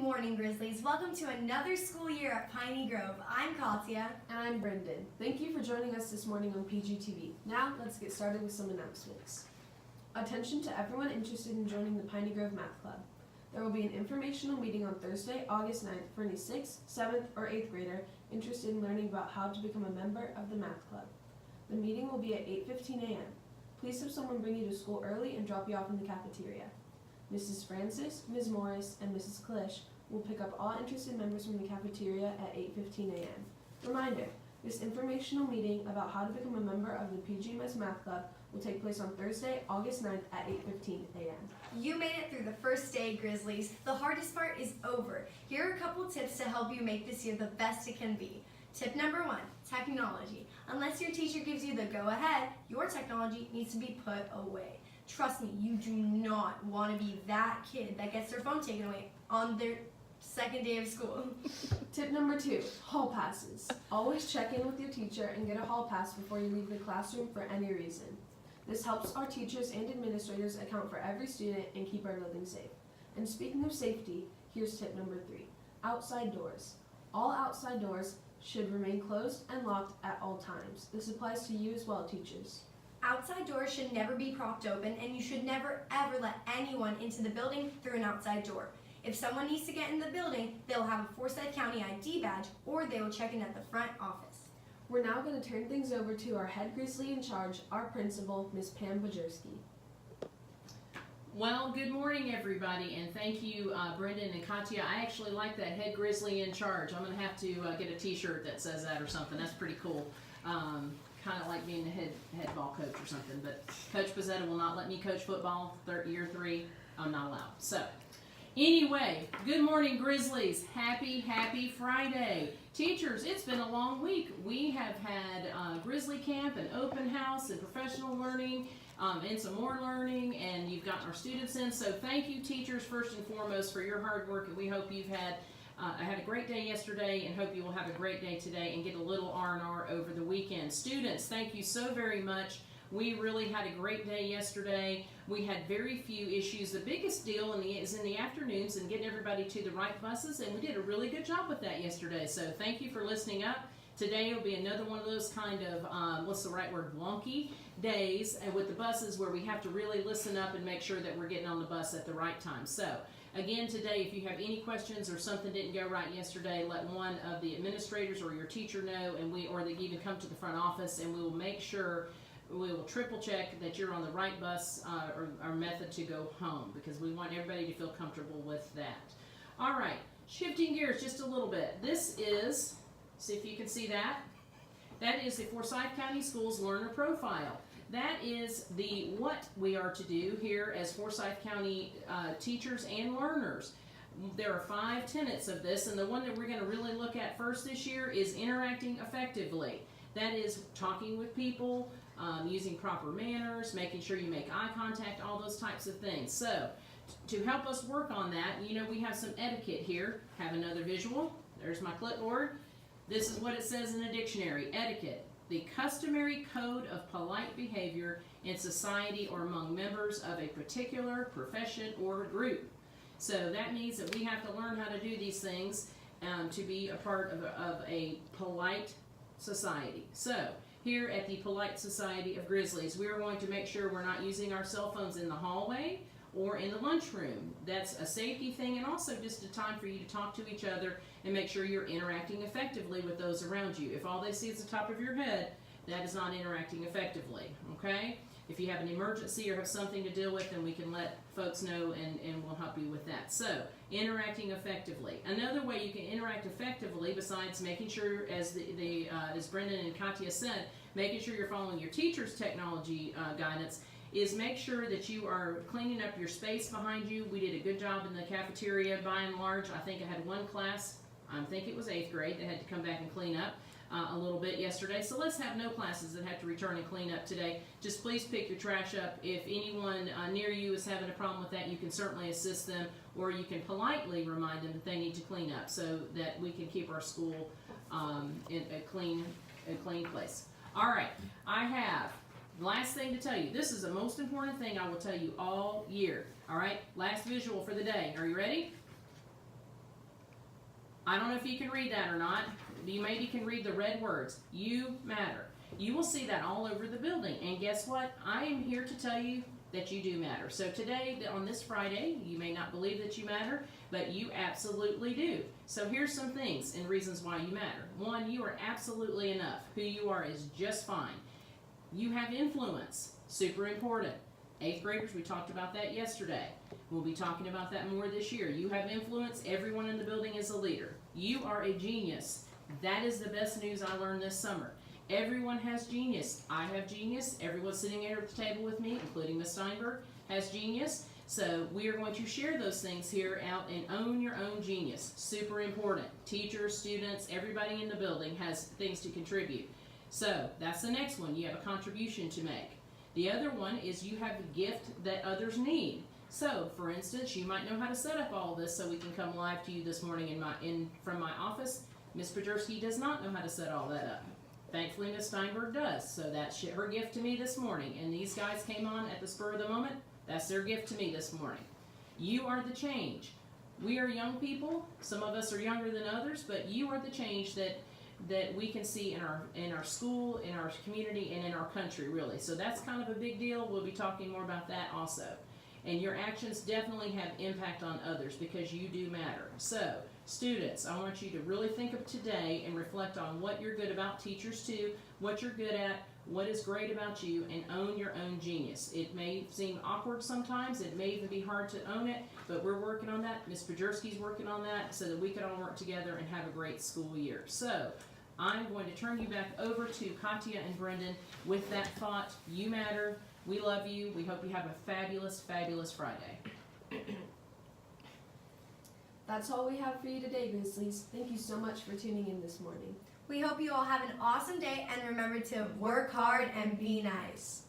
morning, Grizzlies. Welcome to another school year at Piney Grove. I'm Katya. And I'm Brendan. Thank you for joining us this morning on Pgtv. Now, let's get started with some announcements. Attention to everyone interested in joining the Piney Grove Math Club. There will be an informational meeting on Thursday, August 9th for any 6th, 7th, or 8th grader interested in learning about how to become a member of the Math Club. The meeting will be at 8:15 a.m. Please have someone bring you to school early and drop you off in the cafeteria. Mrs. Francis, Ms. Morris, and Mrs. Klish will pick up all interested members from the cafeteria at 8:15 a.m. Reminder, this informational meeting about how to become a member of the PGMS Math Club will take place on Thursday, August 9th at 8:15 a.m. You made it through the first day, Grizzlies. The hardest part is over. Here are a couple tips to help you make this year the best it can be. Tip number 1, technology. Unless your teacher gives you the go-ahead, your technology needs to be put away. Trust me, you do not want to be that kid that gets their phone taken away on their second day of school. Tip number 2, hall passes. Always check in with your teacher and get a hall pass before you leave the classroom for any reason. This helps our teachers and administrators account for every student and keep our building safe. And speaking of safety, here's tip number 3, outside doors. All outside doors should remain closed and locked at all times. This applies to you as well, teachers. Outside doors should never be propped open, and you should never ever let anyone into the building through an outside door. If someone needs to get in the building, they'll have a Forsyth County ID badge, or they will check in at the front office. We're now going to turn things over to our head Grizzly in charge, our principal, Ms. Pam Bajerski. Well, good morning, everybody, and thank you, Brendan and Katya. I actually like that head Grizzly in charge. I'm going to have to get a t-shirt that says that or something. That's pretty cool. Kind of like being the head ball coach or something, but Coach Pizzetta will not let me coach football year 3. I'm not allowed. So, anyway, good morning, Grizzlies. Happy Friday. Teachers, it's been a long week. We have had Grizzly Camp and open house and professional learning and some more learning, and you've gotten our students in. So thank you, teachers, first and foremost, for your hard work, and we hope you've had I had a great day yesterday and hope you will have a great day today and get a little R&R over the weekend. Students, thank you so very much. We really had a great day yesterday. We had very few issues. The biggest deal is in the afternoons and getting everybody to the right buses, and we did a really good job with that yesterday. So thank you for listening up. Today will be another one of those kind of, what's the right word, wonky days with the buses where we have to really listen up and make sure that we're getting on the bus at the right time. So again, today, if you have any questions or something didn't go right yesterday, let one of the administrators or your teacher know, and or they even come to the front office, and we will make sure, we will triple check that you're on the right bus or method to go home, because we want everybody to feel comfortable with that. All right, shifting gears just a little bit. This is, see if you can see that. That is the Forsyth County Schools Learner Profile. That is what we are to do here as Forsyth County teachers and learners. There are 5 tenets of this, and the one that we're going to really look at first this year is interacting effectively. That is talking with people, using proper manners, making sure you make eye contact, all those types of things. So, to help us work on that, we have some etiquette here. Have another visual. There's my clipboard. This is what it says in the dictionary. Etiquette: the customary code of polite behavior in society or among members of a particular profession or group. So that means that we have to learn how to do these things to be a part of a polite society. So here at the Polite Society of Grizzlies, we are going to make sure we're not using our cell phones in the hallway or in the lunchroom. That's a safety thing, and also just a time for you to talk to each other and make sure you're interacting effectively with those around you. If all they see is the top of your head, that is not interacting effectively, okay? If you have an emergency or have something to deal with, then we can let folks know and we'll help you with that. So, interacting effectively. Another way you can interact effectively, besides making sure, as as Brendan and Katya said, making sure you're following your teacher's technology guidance, is make sure that you are cleaning up your space behind you. We did a good job in the cafeteria by and large. I think I had one class, I think it was 8th grade, that had to come back and clean up a little bit yesterday. So let's have no classes that have to return and clean up today. Just please pick your trash up. If anyone near you is having a problem with that, you can certainly assist them, or you can politely remind them that they need to clean up so that we can keep our school in a clean place. All right, I have last thing to tell you. This is the most important thing I will tell you all year. All right, last visual for the day. Are you ready? I don't know if you can read that or not. You maybe can read the red words. You matter. You will see that all over the building. And guess what? I am here to tell you that you do matter. So today, on this Friday, you may not believe that you matter, but you absolutely do. So here's some things and reasons why you matter. One, you are absolutely enough. Who you are is just fine. You have influence. Super important. 8th graders, we talked about that yesterday. We'll be talking about that more this year. You have influence. Everyone in the building is a leader. You are a genius. That is the best news I learned this summer. Everyone has genius. I have genius. Everyone sitting here at the table with me, including Miss Steinberg, has genius. So we are going to share those things here out and own your own genius. Super important. Teachers, students, everybody in the building has things to contribute. So that's the next one. You have a contribution to make. The other one is you have a gift that others need. So, for instance, you might know how to set up all this so we can come live to you this morning from my office. Ms. Pajurski does not know how to set all that up. Thankfully, Ms. Steinberg does, so that's her gift to me this morning. And these guys came on at the spur of the moment. That's their gift to me this morning. You are the change. We are young people. Some of us are younger than others, but you are the change that we can see in our school, in our community, and in our country, really. So that's kind of a big deal. We'll be talking more about that also. And your actions definitely have impact on others because you do matter. So, students, I want you to really think of today and reflect on what you're good about. Teachers too, what you're good at, what is great about you, and own your own genius. It may seem awkward sometimes. It may even be hard to own it, but we're working on that. Ms. Pajurski's working on that so that we can all work together and have a great school year. So, I'm going to turn you back over to Katya and Brendan with that thought. You matter. We love you. We hope you have a fabulous, fabulous Friday. That's all we have for you today, Grizzlies. Thank you so much for tuning in this morning. We hope you all have an awesome day, and remember to work hard and be nice.